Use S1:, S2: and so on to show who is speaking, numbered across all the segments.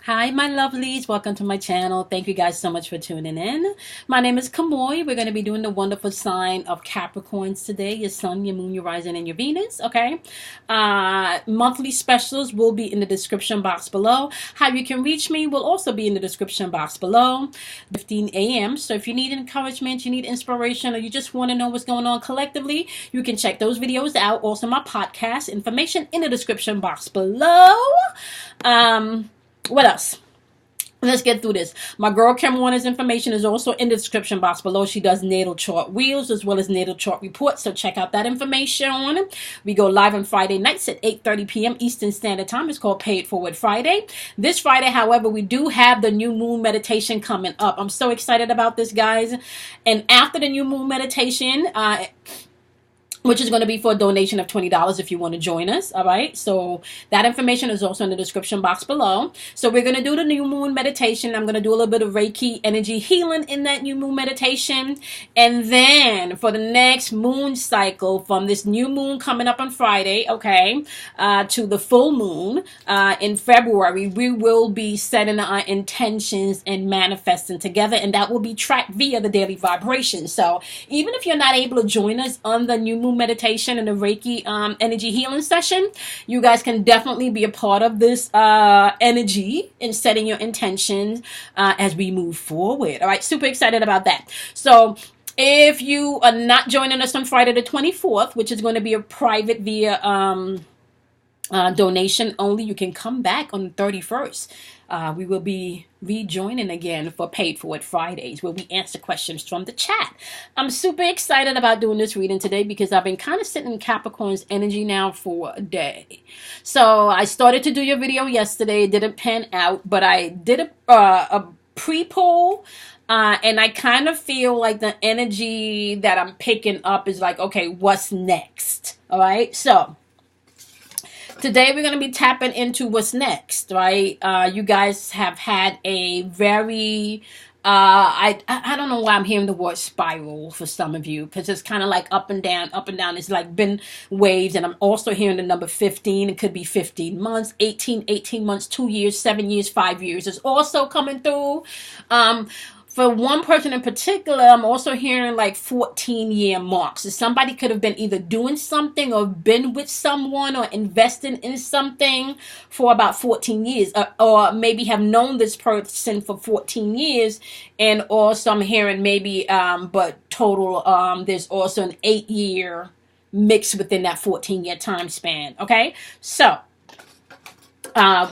S1: Hi, my lovelies. Welcome to my channel. Thank you guys so much for tuning in. My name is Kamoy. We're going to be doing the wonderful sign of Capricorns today. Your sun, your moon, your rising, and your Venus. Okay. Monthly specials will be in the description box below. How you can reach me will also be in the description box below. 15 a.m. So if you need encouragement, you need inspiration, or you just want to know what's going on collectively, you can check those videos out. Also, my podcast information in the description box below. What else? Let's get through this. My girl Kim Warner's information is also in the description box below. She does natal chart wheels as well as natal chart reports, so check out that information. We go live on Friday nights at 8:30 p.m. Eastern Standard Time. It's called Pay It Forward Friday. This Friday, however, we do have the new moon meditation coming up. I'm so excited about this, guys. And after the new moon meditation, which is going to be for a donation of $20 if you want to join us. All right. So that information is also in the description box below. So we're going to do the new moon meditation. I'm going to do a little bit of Reiki energy healing in that new moon meditation. And then for the next moon cycle, from this new moon coming up on Friday, okay, to the full moon in February, we will be setting our intentions and manifesting together. And that will be tracked via the daily vibration. So even if you're not able to join us on the new moon meditation and the Reiki energy healing session, you guys can definitely be a part of this energy in setting your intentions as we move forward. All right, super excited about that. So if you are not joining us on Friday the 24th, which is going to be a private via donation only, you can come back on the 31st. We will be rejoining again for Paid Forward Fridays, where we answer questions from the chat. I'm super excited about doing this reading today because I've been kind of sitting in Capricorn's energy now for a day. So I started to do your video yesterday. It didn't pan out, but I did a pre-poll. And I kind of feel like the energy that I'm picking up is like, okay, what's next? All right. So today we're going to be tapping into what's next, right? You guys have had a very, I don't know why I'm hearing the word spiral for some of you, because it's kind of like up and down, up and down. It's like been waves, and I'm also hearing the number 15. It could be 15 months, 18 months, 2 years, 7 years, 5 years. It's also coming through. For one person in particular, I'm also hearing like 14-year marks. So somebody could have been either doing something or been with someone or investing in something for about 14 years, or maybe have known this person for 14 years. And also I'm hearing maybe, but total, there's also an 8-year mix within that 14-year time span. Okay. So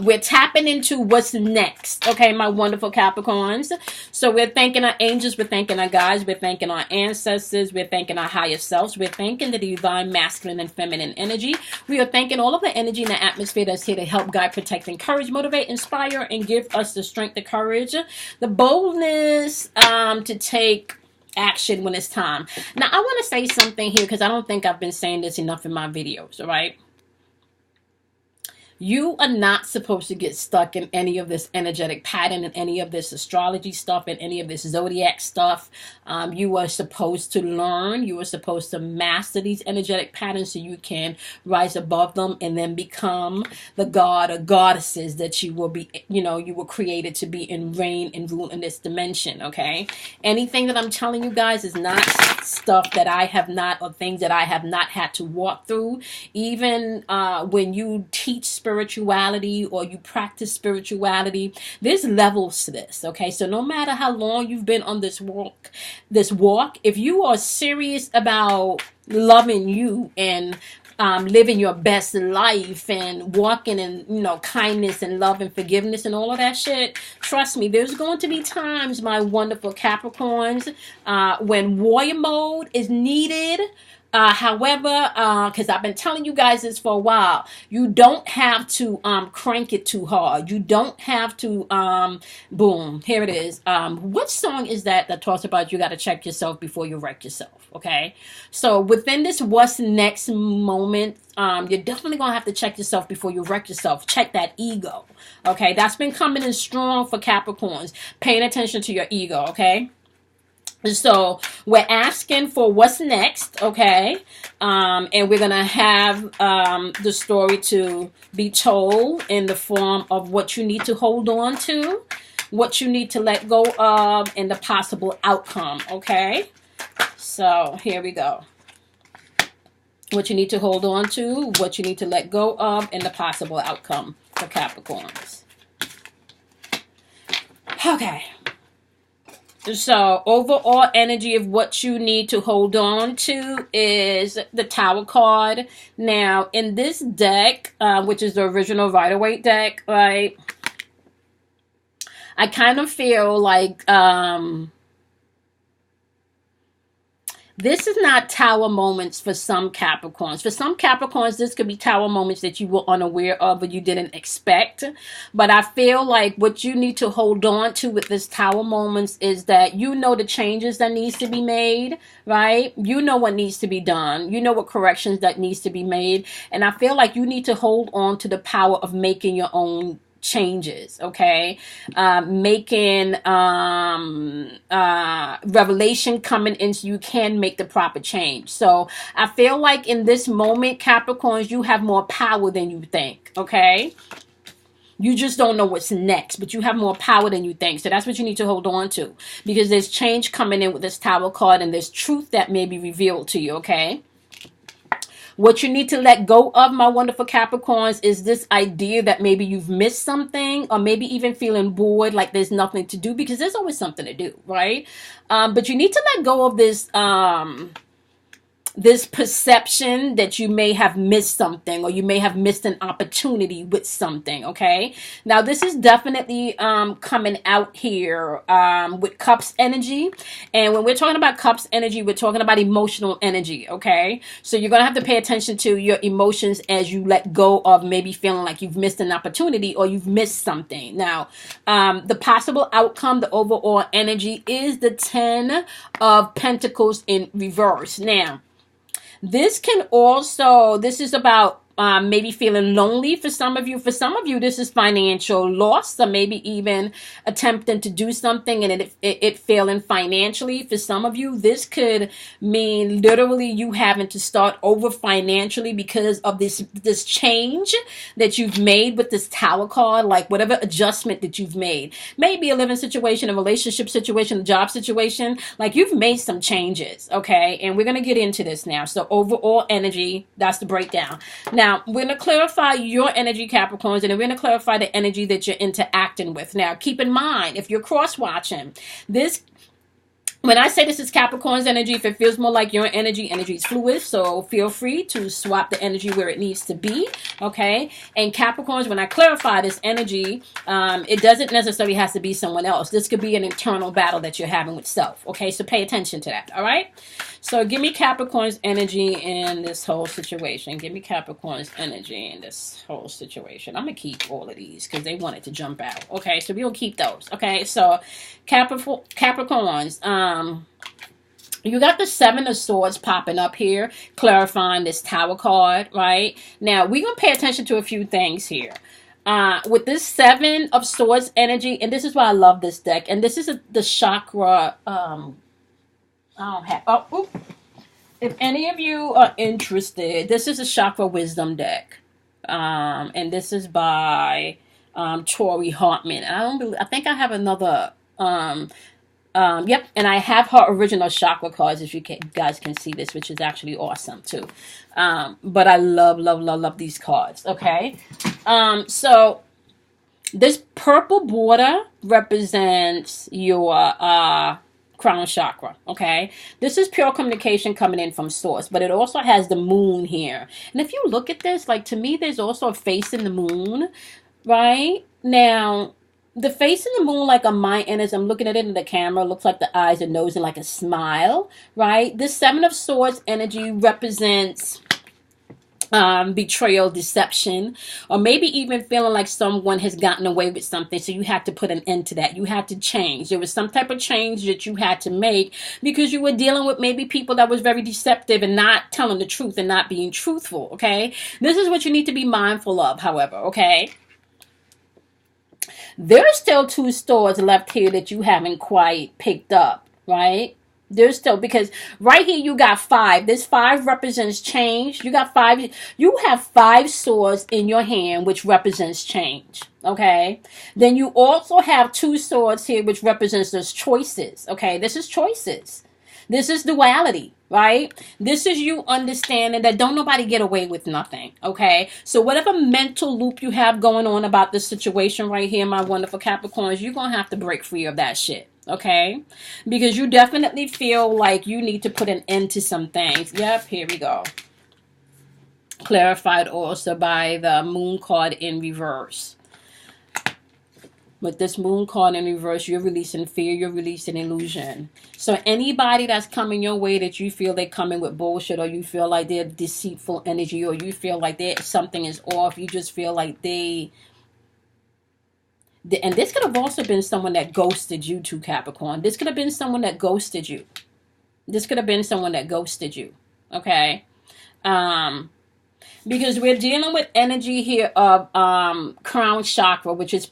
S1: we're tapping into what's next, okay, my wonderful Capricorns. So we're thanking our angels, we're thanking our guides, we're thanking our ancestors, we're thanking our higher selves, we're thanking the divine masculine and feminine energy. We are thanking all of the energy in the atmosphere that's here to help guide, protect, encourage, motivate, inspire, and give us the strength, the courage, the boldness to take action when it's time. Now, I want to say something here because I don't think I've been saying this enough in my videos, all right? You are not supposed to get stuck in any of this energetic pattern and any of this astrology stuff and any of this zodiac stuff. You are supposed to learn. You are supposed to master these energetic patterns so you can rise above them and then become the god or goddesses that you will be, you were created to be and reign and rule in this dimension, okay? Anything that I'm telling you guys is not stuff that I have not, or things that I have not had to walk through. Even when you teach spirituality or you practice spirituality, there's levels to this, okay? So no matter how long you've been on this walk, if you are serious about loving you and living your best life and walking in, kindness and love and forgiveness and all of that shit, trust me, there's going to be times, my wonderful Capricorns, when warrior mode is needed. However, because I've been telling you guys this for a while, you don't have to crank it too hard. You don't have to, boom, here it is. What song is that talks about you got to check yourself before you wreck yourself, okay? So within this what's next moment, you're definitely going to have to check yourself before you wreck yourself. Check that ego, okay? That's been coming in strong for Capricorns. Paying attention to your ego, okay? So we're asking for what's next, okay? And we're going to have the story to be told in the form of what you need to hold on to, what you need to let go of, and the possible outcome, okay? So here we go. What you need to hold on to, what you need to let go of, and the possible outcome for Capricorns. Okay. So overall energy of what you need to hold on to is the Tower card. Now, in this deck, which is the original Rider-Waite deck, right, I kind of feel like this is not tower moments for some Capricorns. For some Capricorns, this could be tower moments that you were unaware of or you didn't expect. But I feel like what you need to hold on to with this tower moments is that you know the changes that needs to be made, right? You know what needs to be done. You know what corrections that needs to be made. And I feel like you need to hold on to the power of making your own changes, okay? Making revelation coming in so you can make the proper change. So I feel like in this moment, Capricorns, you have more power than you think, okay? You just don't know what's next, but you have more power than you think. So that's what you need to hold on to, because there's change coming in with this Tower card, and there's truth that may be revealed to you, okay? What you need to let go of, my wonderful Capricorns, is this idea that maybe you've missed something, or maybe even feeling bored, like there's nothing to do, because there's always something to do, right? But you need to let go of this this perception that you may have missed something, or you may have missed an opportunity with something, okay? Now, this is definitely coming out here with Cups energy. And when we're talking about Cups energy, we're talking about emotional energy, okay? So you're going to have to pay attention to your emotions as you let go of maybe feeling like you've missed an opportunity or you've missed something. Now, the possible outcome, the overall energy, is the 10 of Pentacles in reverse. Now, this is about maybe feeling lonely for some of you. For some of you, this is financial loss, or maybe even attempting to do something and it failing financially. For some of you, this could mean literally you having to start over financially because of this change that you've made with this Tower card, like whatever adjustment that you've made. Maybe a living situation, a relationship situation, a job situation, like you've made some changes, okay? And we're going to get into this now. So overall energy, that's the breakdown. Now, we're going to clarify your energy, Capricorns, and we're going to clarify the energy that you're interacting with. Now, keep in mind, if you're cross-watching, when I say this is Capricorn's energy, if it feels more like your energy is fluid, so feel free to swap the energy where it needs to be, okay? And Capricorns, when I clarify this energy, it doesn't necessarily have to be someone else. This could be an internal battle that you're having with self, okay? So pay attention to that, all right? So give me Capricorn's energy in this whole situation. Give me Capricorn's energy in this whole situation. I'm going to keep all of these because they wanted to jump out, okay? So we'll keep those, okay? So Capricorns, you got the 7 of Swords popping up here, clarifying this Tower card, right? Now, we're going to pay attention to a few things here. With this 7 of Swords energy, and this is why I love this deck, and this is the chakra, if any of you are interested, this is a Chakra Wisdom deck. And this is by Tori Hartman. I think I have another yep, and I have her original chakra cards, if you guys can see this, which is actually awesome too. But I love these cards, okay? So this purple border represents your crown chakra, okay? This is pure communication coming in from source, but it also has the moon here. And if you look at this, like, to me, there's also a face in the moon, right? Now, the face in the moon, like on my end, as I'm looking at it in the camera, looks like the eyes and nose and like a smile, right? This 7 of Swords energy represents betrayal, deception, or maybe even feeling like someone has gotten away with something, so you had to put an end to that. You had to change. There was some type of change that you had to make because you were dealing with maybe people that was very deceptive and not telling the truth and not being truthful, okay? This is what you need to be mindful of, however, okay? There are still 2 swords left here that you haven't quite picked up, right? There's still, because right here you got 5. This 5 represents change. You got 5. You have 5 swords in your hand, which represents change. Okay. Then you also have 2 swords here, which represents those choices. Okay. This is choices. This is duality, right? This is you understanding that don't nobody get away with nothing, okay? So whatever mental loop you have going on about this situation right here, my wonderful Capricorns, you're going to have to break free of that shit, okay? Because you definitely feel like you need to put an end to some things. Yep, here we go. Clarified also by the moon card in reverse. With this moon card in reverse, you're releasing fear, you're releasing illusion. So anybody that's coming your way that you feel they're coming with bullshit, or you feel like they're deceitful energy, or you feel like something is off, you just feel like and this could have also been someone that ghosted you too, Capricorn. This could have been someone that ghosted you. This could have been someone that ghosted you. Okay? Because we're dealing with energy here of crown chakra, which is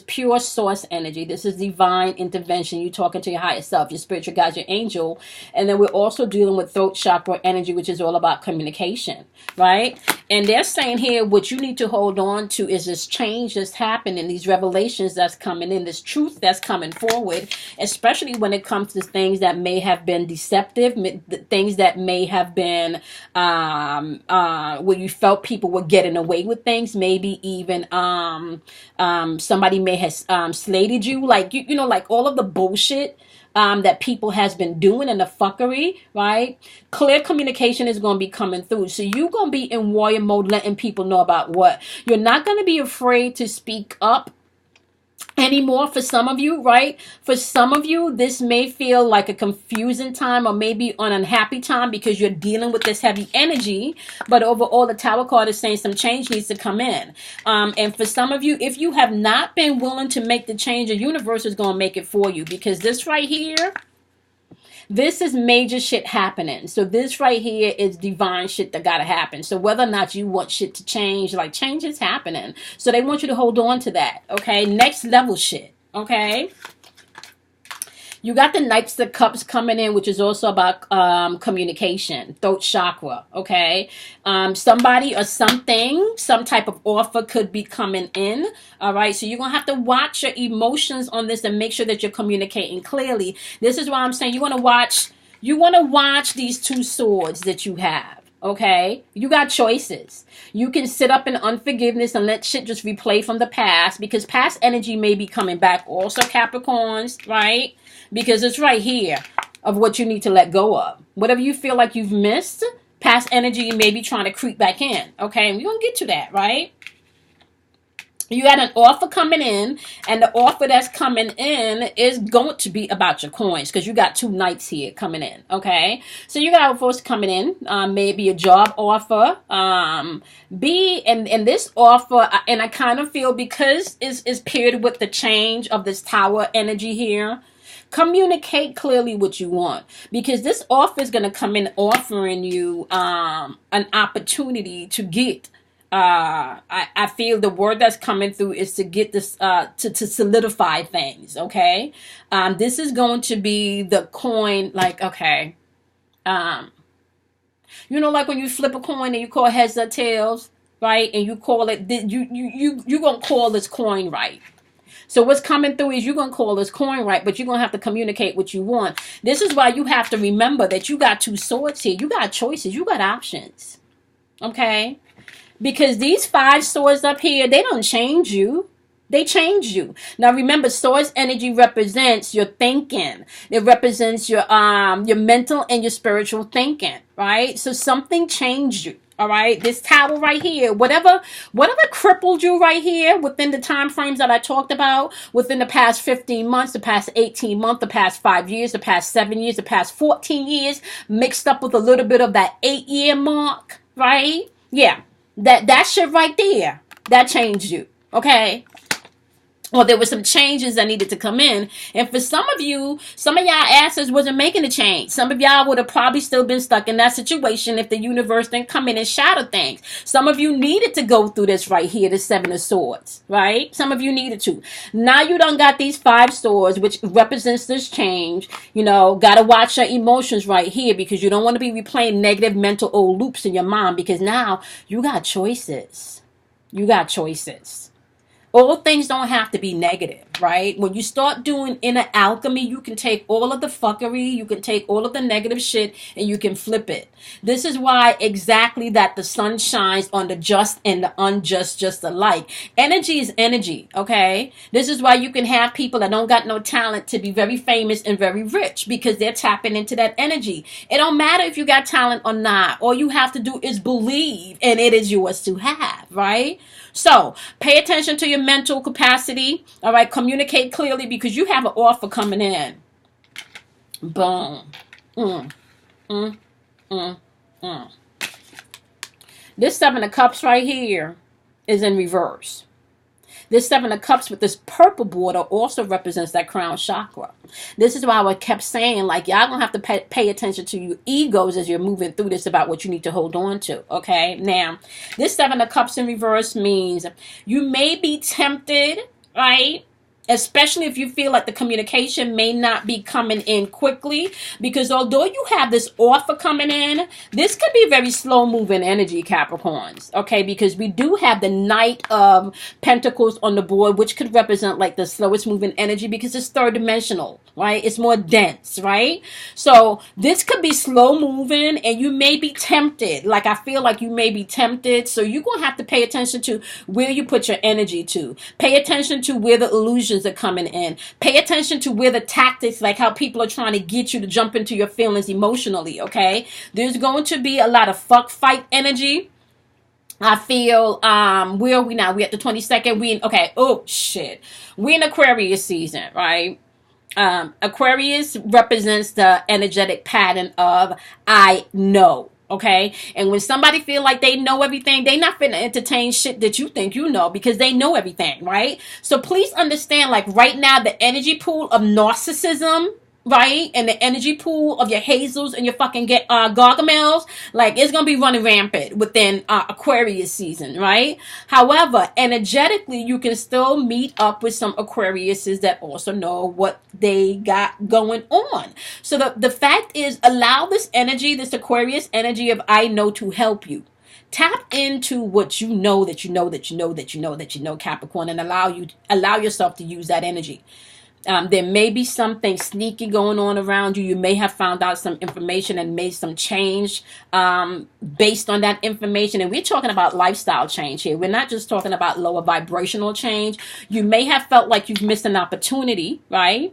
S1: pure source energy. This is divine intervention. You're talking to your higher self, your spiritual guide, your angel. And then we're also dealing with throat chakra energy, which is all about communication, right? And they're saying here, what you need to hold on to is this change that's happening, these revelations that's coming in, this truth that's coming forward, especially when it comes to things that may have been deceptive, things that may have been where you felt people were getting away with things. Maybe even somebody may have slated you, like you know, like all of the bullshit that people has been doing and the fuckery, right? Clear communication is going to be coming through. So you're going to be in warrior mode, letting people know about what. You're not going to be afraid to speak up anymore for some of you, right? For some of you, this may feel like a confusing time, or maybe an unhappy time, because you're dealing with this heavy energy. But overall, the Tower card is saying some change needs to come in. And for some of you, if you have not been willing to make the change, the universe is going to make it for you, because this right here, this is major shit happening. So this right here is divine shit that gotta happen. So whether or not you want shit to change, like change is happening. So they want you to hold on to that, okay? Next level shit, okay? You got the Knights of Cups coming in, which is also about communication, throat chakra, okay? Somebody or something, some type of offer could be coming in, all right? So you're going to have to watch your emotions on this and make sure that you're communicating clearly. This is why I'm saying you want to watch these 2 swords that you have. Okay, you got choices. You can sit up in unforgiveness and let shit just replay from the past, because past energy may be coming back also, Capricorns, right? Because it's right here of what you need to let go of. Whatever you feel like you've missed, past energy may be trying to creep back in. Okay, and we're going to get to that, right? You got an offer coming in, and the offer that's coming in is going to be about your coins, because you got 2 knights here coming in, okay? So you got offers coming in, maybe a job offer, and this offer, and I kind of feel because it's paired with the change of this Tower energy here, communicate clearly what you want, because this offer is going to come in offering you an opportunity to get I feel the word that's coming through is to get this to solidify things, okay? This is going to be the coin, like, okay, you know, like when you flip a coin and you call heads or tails, right? And you call it, you're gonna call this coin right. So what's coming through is you're going to call this coin right, but you're going to have to communicate what you want. This is why you have to remember that you got 2 swords here. You got choices. You got options. Okay? Because these 5 swords up here, they don't change you. They change you. Now remember, swords energy represents your thinking. It represents your mental and your spiritual thinking, right? So something changed you. All right, this Tower right here, whatever crippled you right here within the time frames that I talked about, within the past 15 months, the past 18 months, the past 5 years, the past 7 years, the past 14 years, mixed up with a little bit of that 8-year mark, right? Yeah, that shit right there, that changed you, okay? or there were some changes that needed to come in. And for some of you, some of y'all asses wasn't making a change. Some of y'all would have probably still been stuck in that situation if the universe didn't come in and shadow things. Some of you needed to go through this right here, the Seven of Swords, right? Some of you needed to. Now you done got these 5 swords, which represents this change. You know, got to watch your emotions right here, because you don't want to be replaying negative mental old loops in your mind, because now you got choices. You got choices. All things don't have to be negative, right? When you start doing inner alchemy, you can take all of the fuckery, you can take all of the negative shit, and you can flip it. This is why exactly that the sun shines on the just and the unjust just alike. Energy is energy, okay? This is why you can have people that don't got no talent to be very famous and very rich, because they're tapping into that energy. It don't matter if you got talent or not. All you have to do is believe, and it is yours to have, right? So pay attention to your mental capacity. All right. Communicate clearly, because you have an offer coming in. Boom. This 7 of Cups right here is in reverse. This 7 of Cups with this purple border also represents that crown chakra. This is why I kept saying, like, y'all gonna have to pay attention to your egos as you're moving through this about what you need to hold on to, okay? Now, this 7 of Cups in reverse means you may be tempted, right? Especially if you feel like the communication may not be coming in quickly, because although you have this offer coming in, this could be very slow moving energy, Capricorns, okay? Because we do have the Knight of Pentacles on the board, which could represent like the slowest moving energy, because it's 3rd dimensional, right? It's more dense, right? So this could be slow moving, and you may be tempted. Like, I feel like you may be tempted. So you're going to have to pay attention to where you put your energy to. Pay attention to where the illusions are coming in. Pay attention to where the tactics, like how people are trying to get you to jump into your feelings emotionally, okay? There's going to be a lot of fuck fight energy. I feel, where are we now? We at the 22nd. Oh shit. We in Aquarius season, right? Aquarius represents the energetic pattern of I know. Okay. And when somebody feel like they know everything, they not finna entertain shit that you think you know, because they know everything, right? So please understand, like, right now, the energy pool of narcissism, right, and the energy pool of your Hazels and your fucking Gargamels, like, it's gonna be running rampant within Aquarius season, right? However, energetically, you can still meet up with some Aquariuses that also know what they got going on. So the fact is, allow this energy, this Aquarius energy of I know, to help you. Tap into what you know that you know that you know that you know that you know, Capricorn, and allow yourself to use that energy. There may be something sneaky going on around you. You may have found out some information and made some change based on that information. And we're talking about lifestyle change here. We're not just talking about lower vibrational change. You may have felt like you've missed an opportunity, right?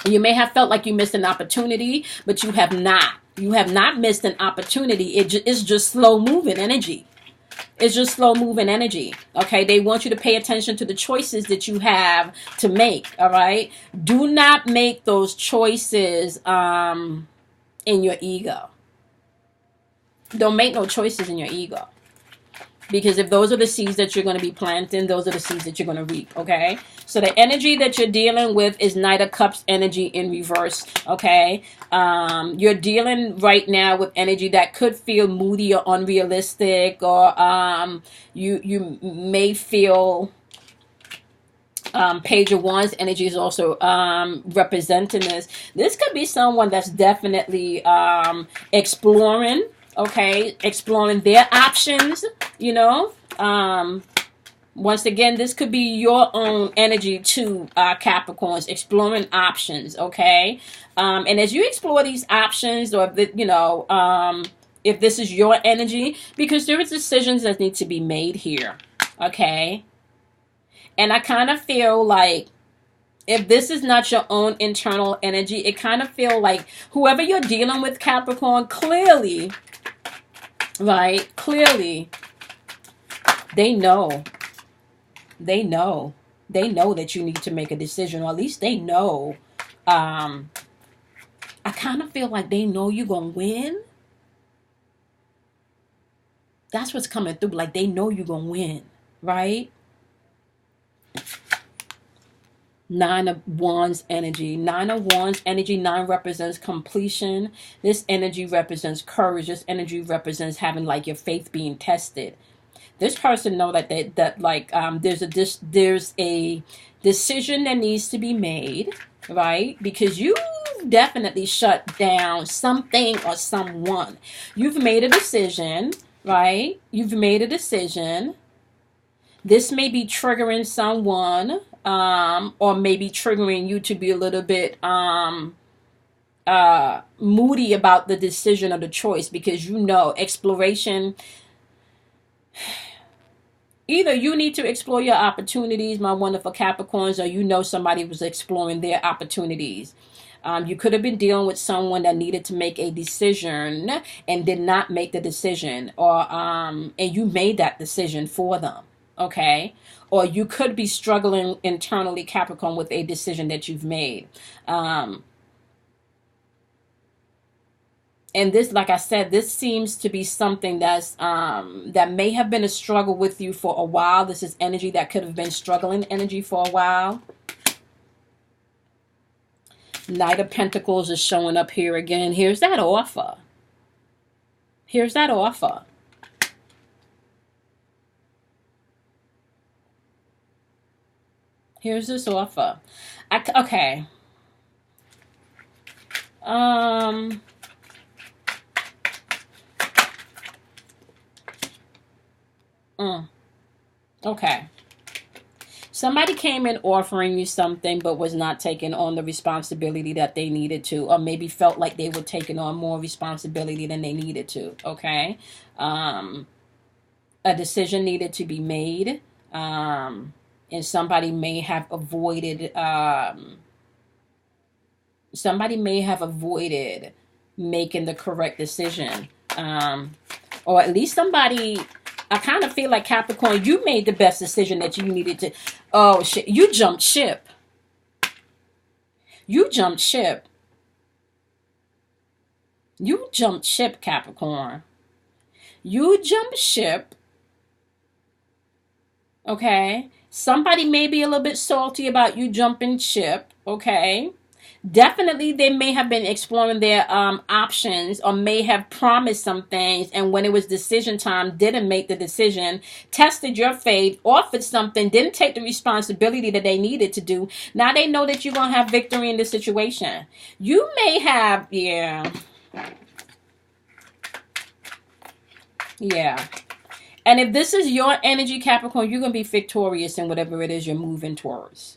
S1: You may have felt like you missed an opportunity, but you have not. You have not missed an opportunity. It's just slow moving energy. It's just slow moving energy. Okay. They want you to pay attention to the choices that you have to make. All right. Do not make those choices in your ego. Don't make no choices in your ego. Because if those are the seeds that you're going to be planting, those are the seeds that you're going to reap, okay? So the energy that you're dealing with is Knight of Cups energy in reverse, okay? You're dealing right now with energy that could feel moody or unrealistic, or you may feel... Page of Wands energy is also representing this. This could be someone that's definitely exploring, okay, exploring their options, you know. Once again, this could be your own energy too, Capricorns, exploring options, okay. And as you explore these options, or if this is your energy, because there is decisions that need to be made here, okay. And I kind of feel like if this is not your own internal energy, it kind of feel like whoever you're dealing with, Capricorn, clearly, right? Clearly, they know. They know. They know that you need to make a decision, or at least they know. I kind of feel like they know you're going to win. That's what's coming through. Like, they know you're going to win, right? Nine of Wands energy. Nine of Wands energy. Nine represents completion. This energy represents courage. This energy represents having like your faith being tested. This person know that there's a decision that needs to be made, right? Because you definitely shut down something or someone. You've made a decision, right? You've made a decision. This may be triggering someone, or maybe triggering you to be a little bit moody about the decision or the choice, because you know exploration. Either you need to explore your opportunities, my wonderful Capricorns, or you know somebody was exploring their opportunities. You could have been dealing with someone that needed to make a decision and did not make the decision, or and you made that decision for them. Okay, or you could be struggling internally, Capricorn, with a decision that you've made. And this, like I said, this seems to be something that's that may have been a struggle with you for a while. This is energy that could have been struggling energy for a while. Knight of Pentacles is showing up here again. Here's that offer. Here's that offer. Here's this offer. Okay. Okay. Somebody came in offering you something but was not taking on the responsibility that they needed to, or maybe felt like they were taking on more responsibility than they needed to. Okay. A decision needed to be made. And somebody may have avoided making the correct decision. Or at least somebody, I kind of feel like, Capricorn, you made the best decision that you needed to. Oh, shit. You jumped ship. You jumped ship. You jumped ship, Capricorn. You jumped ship. Okay. Somebody may be a little bit salty about you jumping ship. Okay. Definitely, they may have been exploring their options, or may have promised some things, and when it was decision time, didn't make the decision, tested your faith, offered something, didn't take the responsibility that they needed to do. Now they know that you're going to have victory in this situation. You may have, yeah. And if this is your energy, Capricorn, you're going to be victorious in whatever it is you're moving towards.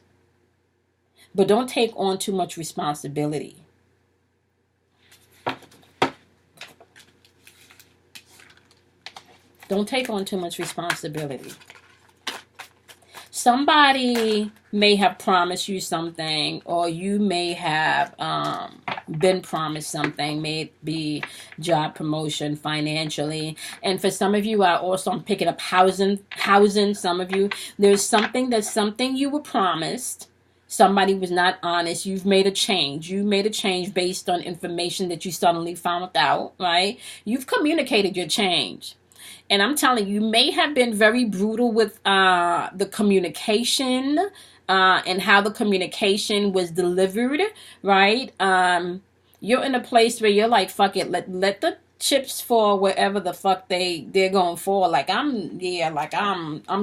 S1: But don't take on too much responsibility. Don't take on too much responsibility. Somebody may have promised you something, or you may have been promised something, may it be job promotion, financially. And for some of you, I'm picking up housing. Some of you, there's something you were promised. Somebody was not honest. You've made a change. You made a change based on information that you suddenly found out, right? You've communicated your change. And I'm telling you, you may have been very brutal with the communication and how the communication was delivered, right? You're in a place where you're like, fuck it, let the chips fall wherever the fuck they're going for. Like, I'm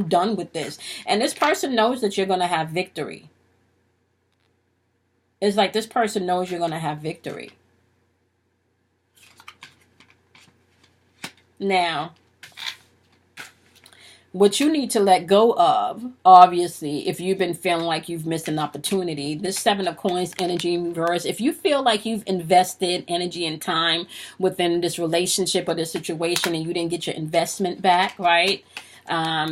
S1: done with this. And this person knows that you're going to have victory. It's like this person knows you're going to have victory. Now, what you need to let go of, obviously, if you've been feeling like you've missed an opportunity, this Seven of Coins energy in reverse, if you feel like you've invested energy and time within this relationship or this situation and you didn't get your investment back, right?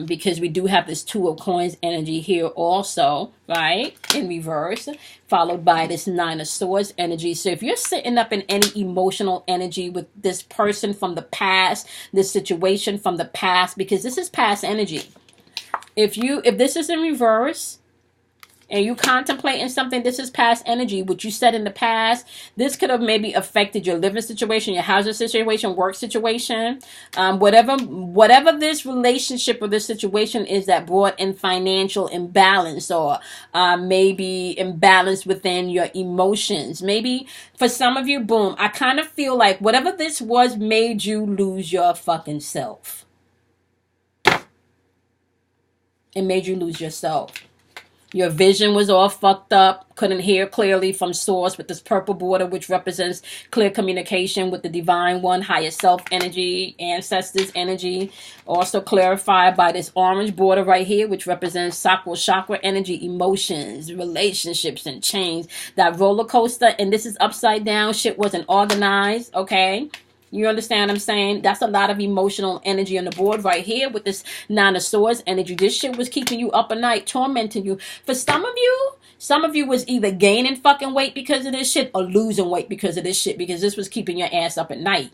S1: Because we do have this Two of Coins energy here also, right, in reverse, followed by this Nine of Swords energy. So if you're sitting up in any emotional energy with this person from the past, this situation from the past, because this is past energy. If this is in reverse, and you contemplating something, this is past energy. What you said in the past, this could have maybe affected your living situation, your housing situation, work situation, whatever this relationship or this situation is that brought in financial imbalance, or maybe imbalance within your emotions. Maybe for some of you, boom, I kind of feel like whatever this was made you lose your fucking self. It made you lose yourself. Your vision was all fucked up. Couldn't hear clearly from source with this purple border, which represents clear communication with the divine one, higher self energy, ancestors energy. Also clarified by this orange border right here, which represents sacral chakra energy, emotions, relationships, and change. That roller coaster, and this is upside down. Shit wasn't organized, okay? You understand what I'm saying? That's a lot of emotional energy on the board right here with this Nine of Swords energy. This shit was keeping you up at night, tormenting you. For some of you was either gaining fucking weight because of this shit or losing weight because of this shit, because this was keeping your ass up at night.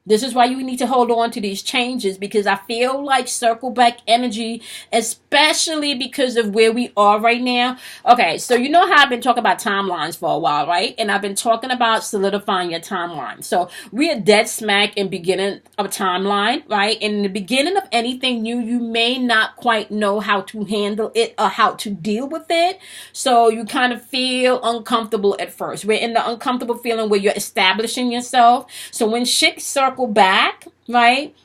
S1: This is why you need to hold on to these changes, because I feel like circle back energy, especially because of where we are right now. Okay, so you know how I've been talking about timelines for a while, right? And I've been talking about solidifying your timeline. So we are dead smack in beginning of a timeline, right? In the beginning of anything new, you may not quite know how to handle it or how to deal with it. So you kind of feel uncomfortable at first. We're in the uncomfortable feeling where you're establishing yourself. So when shit circle back, right?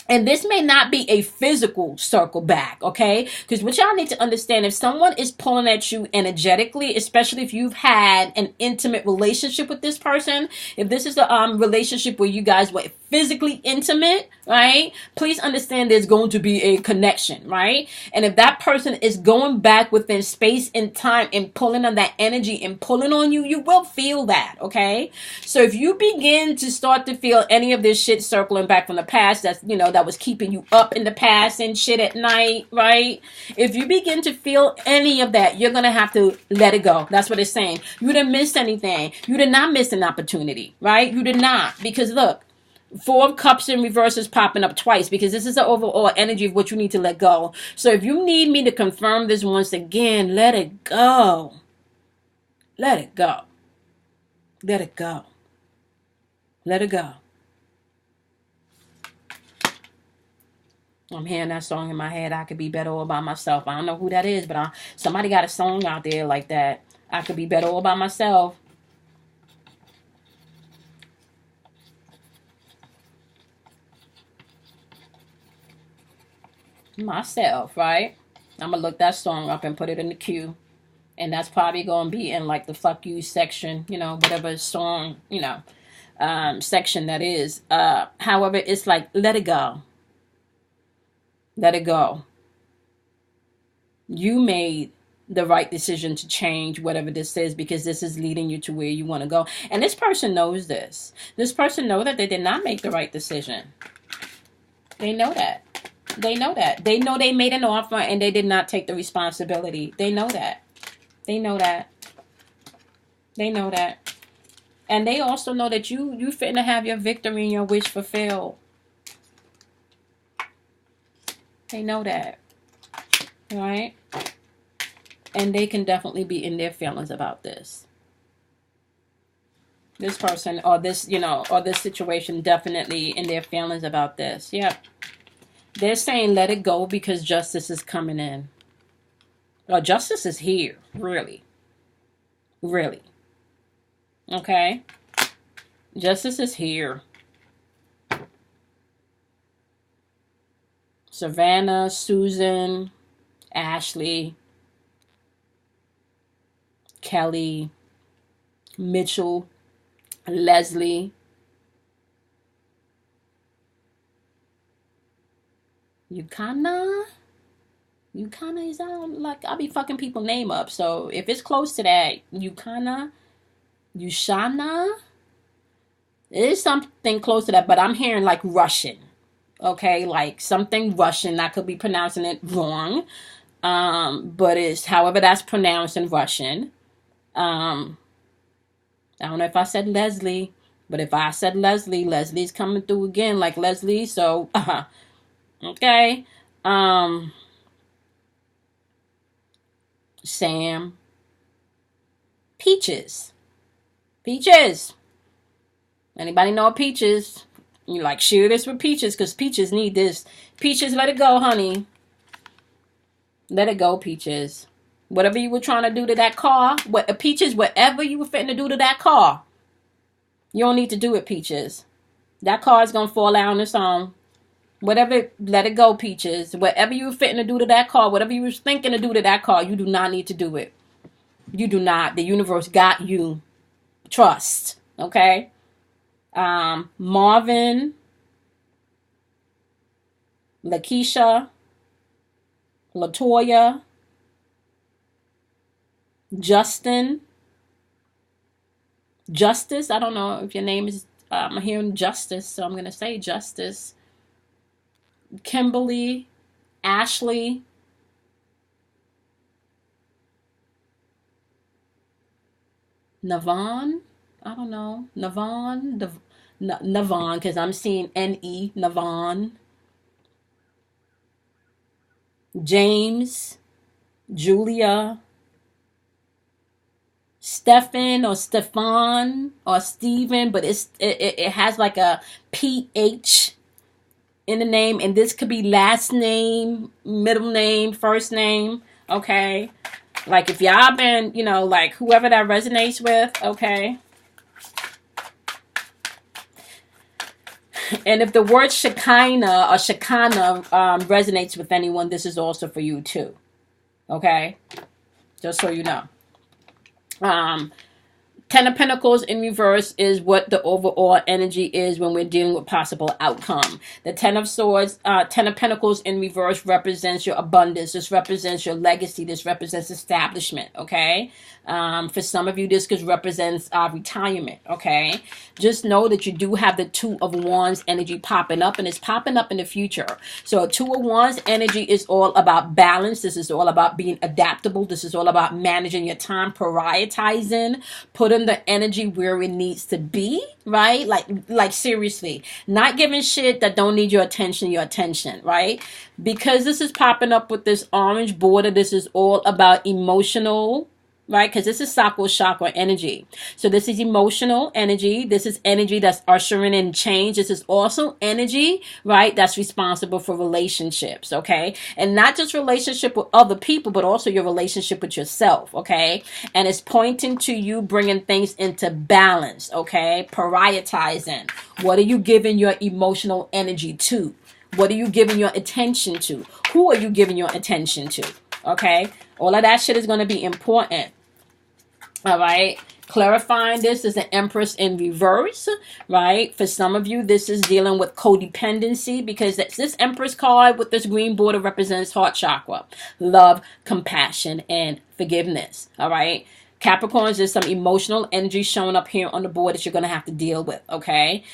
S1: And this may not be a physical circle back, okay? Because what y'all need to understand, if someone is pulling at you energetically, especially if you've had an intimate relationship with this person, if this is a relationship where you guys were physically intimate, right? Please understand there's going to be a connection, right? And if that person is going back within space and time and pulling on that energy and pulling on you, you will feel that, okay? So if you begin to start to feel any of this shit circling back from the past, that's, you know, that was keeping you up in the past and shit at night, right? If you begin to feel any of that, you're going to have to let it go. That's what it's saying. You didn't miss anything. You did not miss an opportunity, right? You did not. Because look, Four of Cups in reverse is popping up twice, because this is the overall energy of what you need to let go. So if you need me to confirm this once again, let it go. Let it go. Let it go. Let it go. I'm hearing that song in my head, I Could Be Better All By Myself. I don't know who that is, but somebody got a song out there like that. I could be better all by myself. Myself, right? I'm gonna look that song up and put it in the queue. And that's probably gonna be in like the fuck you section, you know, whatever song, you know, section that is. However, it's like, let it go. Let it go. You made the right decision to change whatever this is, because this is leading you to where you want to go. And this person knows this. This person knows that they did not make the right decision. They know that. They know that. They know they made an offer and they did not take the responsibility. They know that. They know that. They know that. And they also know that you finna have your victory and your wish fulfilled. They know that. Right? And they can definitely be in their feelings about this. This person or this, you know, or this situation definitely in their feelings about this. Yep. They're saying let it go because justice is coming in. Well, justice is here. Really. Really. Okay? Justice is here. Savannah, Susan, Ashley, Kelly, Mitchell, Leslie. You kinda is like, I'll be fucking people name up. So if it's close to that, Yushana, it is something close to that, but I'm hearing like Russian. Okay, like something Russian. I could be pronouncing it wrong. But it's however that's pronounced in Russian. I don't know if I said Leslie, but if I said Leslie, Leslie's coming through again like Leslie. So, okay. Sam, Peaches. Peaches. Anybody know Peaches? You like share this with Peaches because Peaches need this. Peaches, let it go, honey. Let it go, Peaches. Whatever you were trying to do to that car, Peaches, whatever you were fitting to do to that car, you don't need to do it, Peaches. That car is going to fall out on its own. Whatever, let it go, Peaches. Whatever you were fitting to do to that car, whatever you were thinking to do to that car, you do not need to do it. You do not. The universe got you. Trust. Okay? Marvin, Lakeisha, Latoya, Justin, Justice. I don't know if your name is, I'm hearing Justice, so I'm going to say Justice. Kimberly, Ashley, Navon. I don't know. Navon, because I'm seeing N-E, Navon. James, Julia, Stefan or Stefan or Steven, but it has like a PH in the name, and this could be last name, middle name, first name, okay? Like if y'all been, like whoever that resonates with, okay? And if the word Shekinah or Shekinah resonates with anyone, this is also for you too, okay? Just so you know. Ten of Pentacles in reverse is what the overall energy is when we're dealing with possible outcome. The Ten of Swords, Ten of Pentacles in reverse represents your abundance. This represents your legacy. This represents establishment, okay? For some of you, this could represent retirement, okay? Just know that you do have the Two of Wands energy popping up, and it's popping up in the future. So Two of Wands energy is all about balance. This is all about being adaptable. This is all about managing your time, prioritizing, putting the energy where it needs to be, right? Like seriously, not giving shit that don't need your attention, right? Because this is popping up with this orange border, this is all about emotional, right? Because this is Sakura chakra energy. So this is emotional energy. This is energy that's ushering in change. This is also energy, right, that's responsible for relationships, okay? And not just relationship with other people, but also your relationship with yourself, okay? And it's pointing to you bringing things into balance, okay? Prioritizing. What are you giving your emotional energy to? What are you giving your attention to? Who are you giving your attention to? Okay? All of that shit is going to be important. All right, clarifying this is an Empress in reverse, right? For some of you, this is dealing with codependency because this Empress card with this green border represents heart chakra, love, compassion, and forgiveness. All right. Capricorns, there's some emotional energy showing up here on the board that you're going to have to deal with, okay?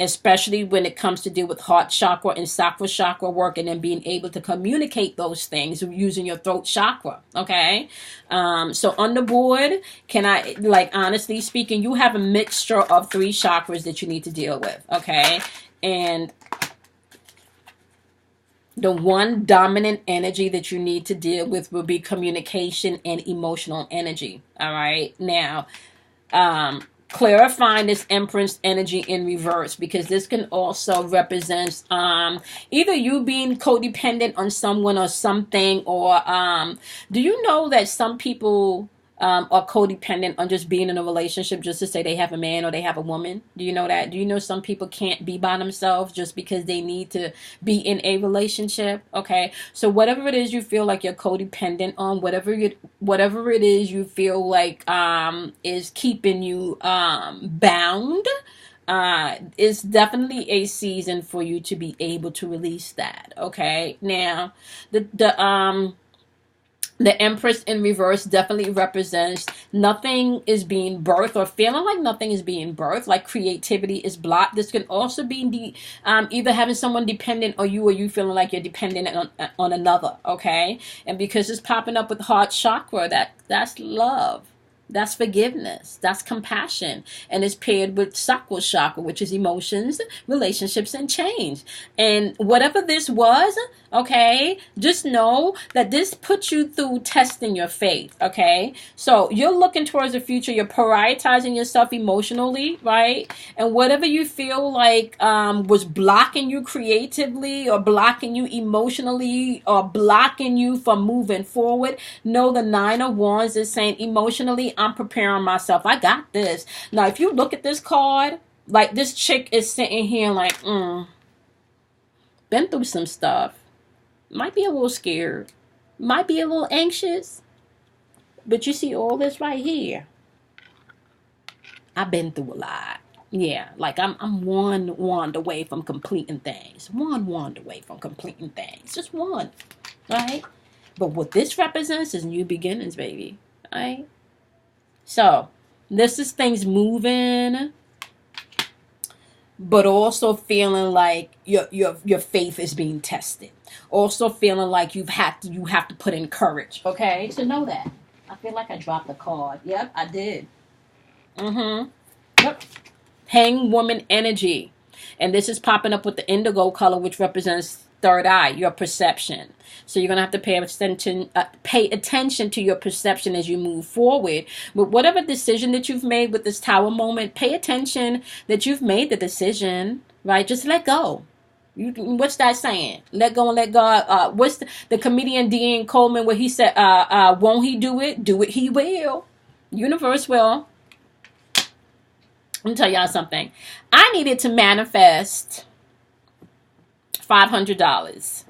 S1: Especially when it comes to deal with heart chakra and sakura chakra work, and then being able to communicate those things using your throat chakra, okay? So on the board, honestly speaking, you have a mixture of 3 chakras that you need to deal with, okay? And the one dominant energy that you need to deal with will be communication and emotional energy, all right? Now, clarifying this Empress energy in reverse, because this can also represent either you being codependent on someone or something, or do you know that some people are codependent on just being in a relationship just to say they have a man or they have a woman? Do you know that? Do you know some people can't be by themselves just because they need to be in a relationship? Okay, so whatever it is you feel like you're codependent on, whatever it is you feel like is keeping you bound, it's definitely a season for you to be able to release that. Okay, now the Empress in reverse definitely represents nothing is being birthed, or feeling like nothing is being birthed, like creativity is blocked. This can also be either having someone dependent on you, or you feeling like you're dependent on another, okay? And because it's popping up with heart chakra, that's love. That's forgiveness. That's compassion. And it's paired with Sakura chakra, which is emotions, relationships, and change. And whatever this was, okay, just know that this puts you through testing your faith, okay? So you're looking towards the future. You're prioritizing yourself emotionally, right? And whatever you feel like was blocking you creatively or blocking you emotionally or blocking you from moving forward, know the Nine of Wands is saying emotionally, I'm preparing myself. I got this. Now, if you look at this card, like this chick is sitting here like, been through some stuff. Might be a little scared. Might be a little anxious. But you see all this right here. I've been through a lot. Yeah, like I'm one wand away from completing things. One wand away from completing things. Just one. Right? But what this represents is new beginnings, baby. Right? So, this is things moving, but also feeling like your faith is being tested. Also feeling like you have to put in courage, okay? To know that. I feel like I dropped a card. Yep, I did. Yep. Hang woman energy. And this is popping up with the indigo color, which represents third eye, your perception. So you're going to have to pay attention to your perception as you move forward. But whatever decision that you've made with this tower moment, pay attention that you've made the decision, right? Just let go. What's that saying? Let go and let God. What's the comedian Dean Coleman where he said, won't he do it? Do it, he will. Universe will. Let me tell y'all something. I needed to manifest $500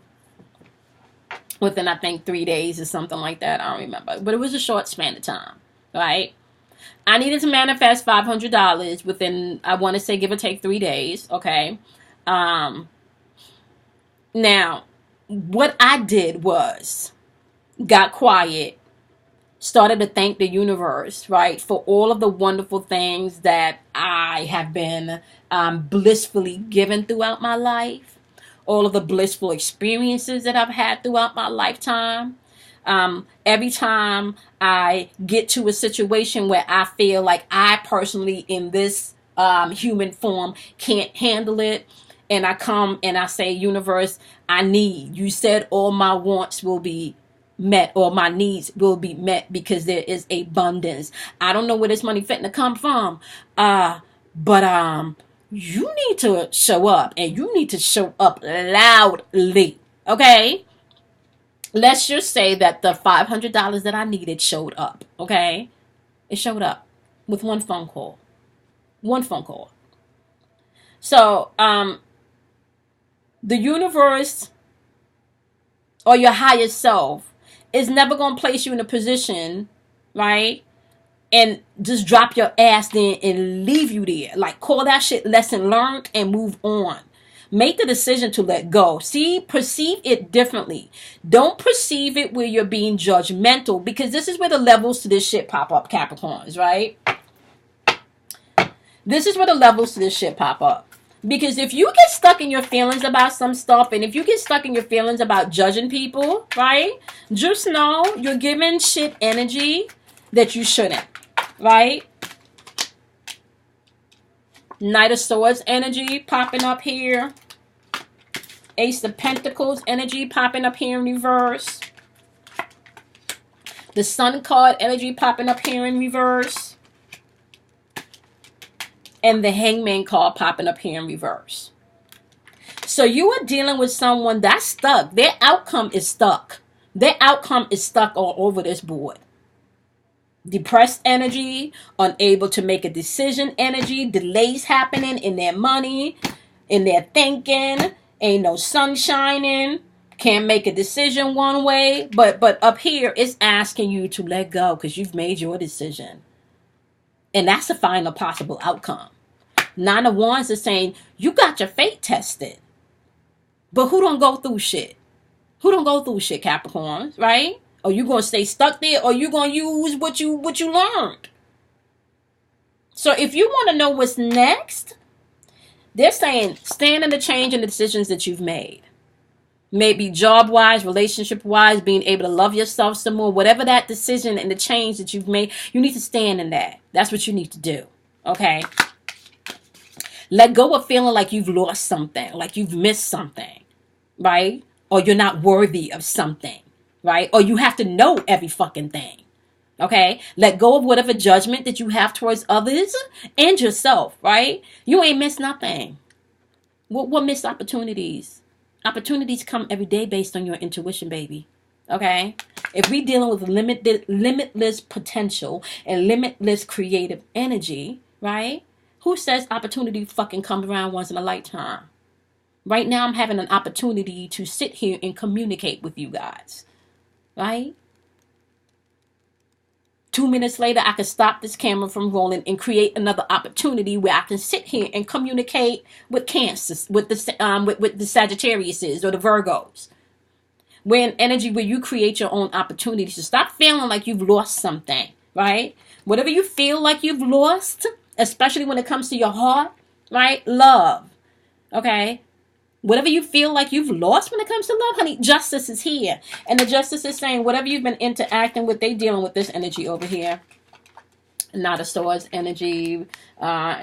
S1: within, I think, 3 days or something like that. I don't remember. But it was a short span of time, right? I needed to manifest $500 within, I want to say, give or take 3 days, okay? Now, what I did was got quiet, started to thank the universe, right, for all of the wonderful things that I have been blissfully given throughout my life, all of the blissful experiences that I've had throughout my lifetime. Every time I get to a situation where I feel like I personally in this human form can't handle it, and I come and I say, universe, you said all my wants will be met, or my needs will be met, because there is abundance. I don't know where this money fitting to come from, but you need to show up, and you need to show up loudly, okay? Let's just say that the $500 that I needed showed up, okay? It showed up with one phone call. So the universe or your higher self is never going to place you in a position, right, and just drop your ass there and leave you there. Like, call that shit lesson learned and move on. Make the decision to let go. Perceive it differently. Don't perceive it where you're being judgmental, because this is where the levels to this shit pop up, Capricorns, right? This is where the levels to this shit pop up. Because if you get stuck in your feelings about some stuff, and if you get stuck in your feelings about judging people, right, just know you're giving shit energy that you shouldn't, right? Knight of Swords energy popping up here. Ace of Pentacles energy popping up here in reverse. The Sun card energy popping up here in reverse. And the Hangman card popping up here in reverse. So you are dealing with someone that's stuck. Their outcome is stuck. Their outcome is stuck all over this board. Depressed energy, unable to make a decision energy, delays happening in their money, in their thinking, ain't no sun shining, can't make a decision one way. But up here, it's asking you to let go because you've made your decision. And that's the final possible outcome. Nine of Wands is saying, you got your fate tested. But who don't go through shit? Who don't go through shit, Capricorns, right? Or you going to stay stuck there, or you going to use what you learned? So if you want to know what's next, they're saying stand in the change in the decisions that you've made. Maybe job-wise, relationship-wise, being able to love yourself some more. Whatever that decision and the change that you've made, you need to stand in that. That's what you need to do. Okay? Let go of feeling like you've lost something, like you've missed something, right? Or you're not worthy of something, right? Or you have to know every fucking thing. Okay? Let go of whatever judgment that you have towards others and yourself, right? You ain't missed nothing. What missed opportunities? Opportunities come every day based on your intuition, baby. Okay? If we dealing with limitless potential and limitless creative energy, right? Who says opportunity fucking come around once in a lifetime? Right now I'm having an opportunity to sit here and communicate with you guys. Right? 2 minutes later, I can stop this camera from rolling and create another opportunity where I can sit here and communicate with Cancers, with the Sagittariuses or the Virgos. We're in energy where you create your own opportunities. So stop feeling like you've lost something, right? Whatever you feel like you've lost, especially when it comes to your heart, right? Love, okay? Whatever you feel like you've lost when it comes to love, honey, justice is here. And the justice is saying whatever you've been interacting with, they dealing with this energy over here. Not a Swords energy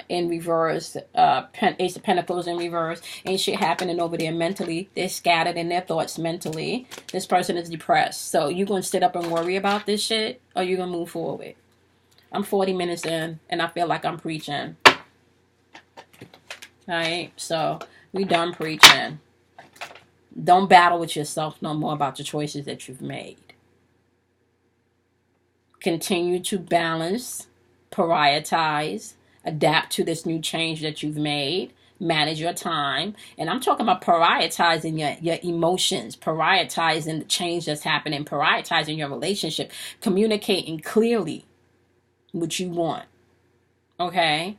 S1: in reverse, Ace of Pentacles in reverse. Ain't shit happening over there mentally. They're scattered in their thoughts mentally. This person is depressed. So you going to sit up and worry about this shit, or you going to move forward? I'm 40 minutes in, and I feel like I'm preaching. All right, so we done preaching. Don't battle with yourself no more about the choices that you've made. Continue to balance, prioritize, adapt to this new change that you've made. Manage your time. And I'm talking about prioritizing your emotions, prioritizing the change that's happening, prioritizing your relationship, communicating clearly what you want. Okay?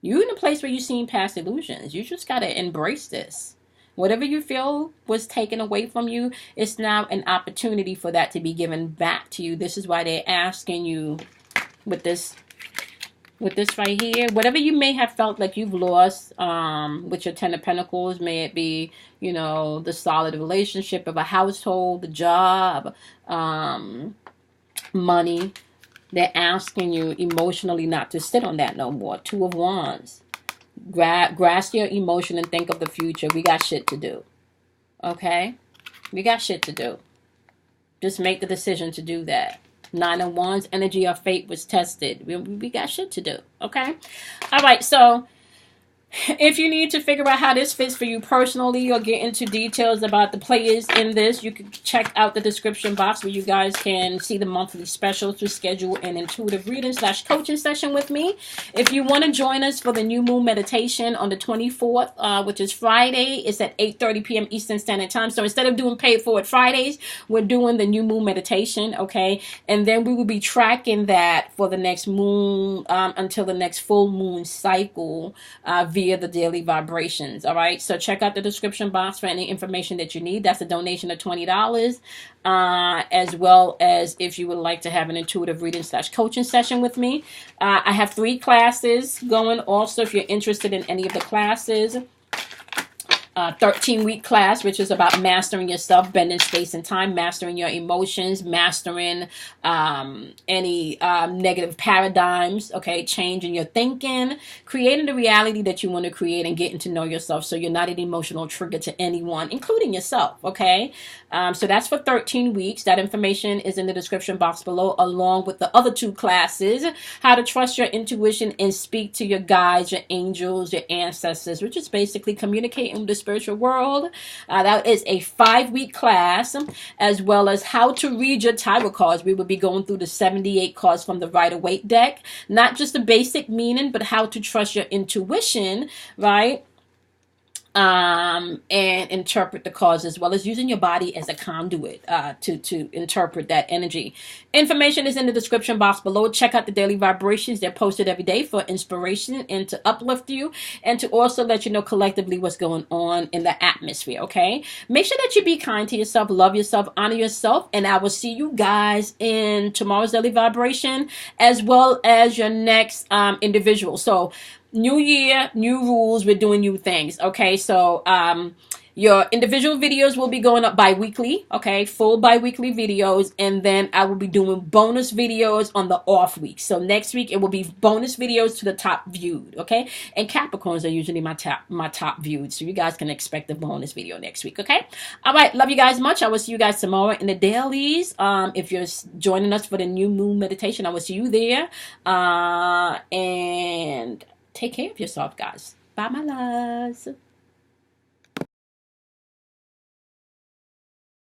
S1: You're in a place where you've seen past illusions. You just got to embrace this. Whatever you feel was taken away from you, it's now an opportunity for that to be given back to you. This is why they're asking you with this right here. Whatever you may have felt like you've lost with your Ten of Pentacles, may it be, you know, the solid relationship of a household, the job, money. They're asking you emotionally not to sit on that no more. Two of Wands. Grasp your emotion and think of the future. We got shit to do. Okay? We got shit to do. Just make the decision to do that. Nine of Wands, energy of fate was tested. We got shit to do. Okay? All right, so if you need to figure out how this fits for you personally or get into details about the players in this, you can check out the description box where you guys can see the monthly specials to schedule an intuitive reading / coaching session with me. If you want to join us for the new moon meditation on the 24th, which is Friday, it's at 8:30 p.m. Eastern Standard Time. So instead of doing paid forward Fridays, we're doing the new moon meditation, okay? And then we will be tracking that for the next moon until the next full moon cycle via the daily vibrations. All right, so check out the description box for any information that you need. That's a donation of $20, as well as if you would like to have an intuitive reading / coaching session with me. I have 3 classes going also if you're interested in any of the classes. 13-week class, which is about mastering yourself, bending space and time, mastering your emotions, mastering any negative paradigms, okay, changing your thinking, creating the reality that you want to create, and getting to know yourself so you're not an emotional trigger to anyone, including yourself, okay? So that's for 13 weeks. That information is in the description box below, along with the other 2 classes, how to trust your intuition and speak to your guides, your angels, your ancestors, which is basically communicating with the spiritual world. That is a 5-week class, as well as how to read your tarot cards. We will be going through the 78 cards from the Rider-Waite deck, not just the basic meaning, but how to trust your intuition, right? And interpret the cards, as well as using your body as a conduit to interpret that energy. Information is in the description box below. Check out the daily vibrations. They're posted every day for inspiration and to uplift you, and to also let you know collectively what's going on in the atmosphere, okay? Make sure that you be kind to yourself, love yourself, honor yourself, and I will see you guys in tomorrow's daily vibration, as well as your next individual. So new year, new rules, we're doing new things, okay? So Your individual videos will be going up bi-weekly, okay? Full bi-weekly videos, and then I will be doing bonus videos on the off week. So next week it will be bonus videos to the top viewed, okay? And Capricorns are usually my top viewed, so you guys can expect a bonus video next week, okay? All right, love you guys much. I will see you guys tomorrow in the dailies. If you're joining us for the new moon meditation, I will see you there. And take care of yourself, guys. Bye, my loves.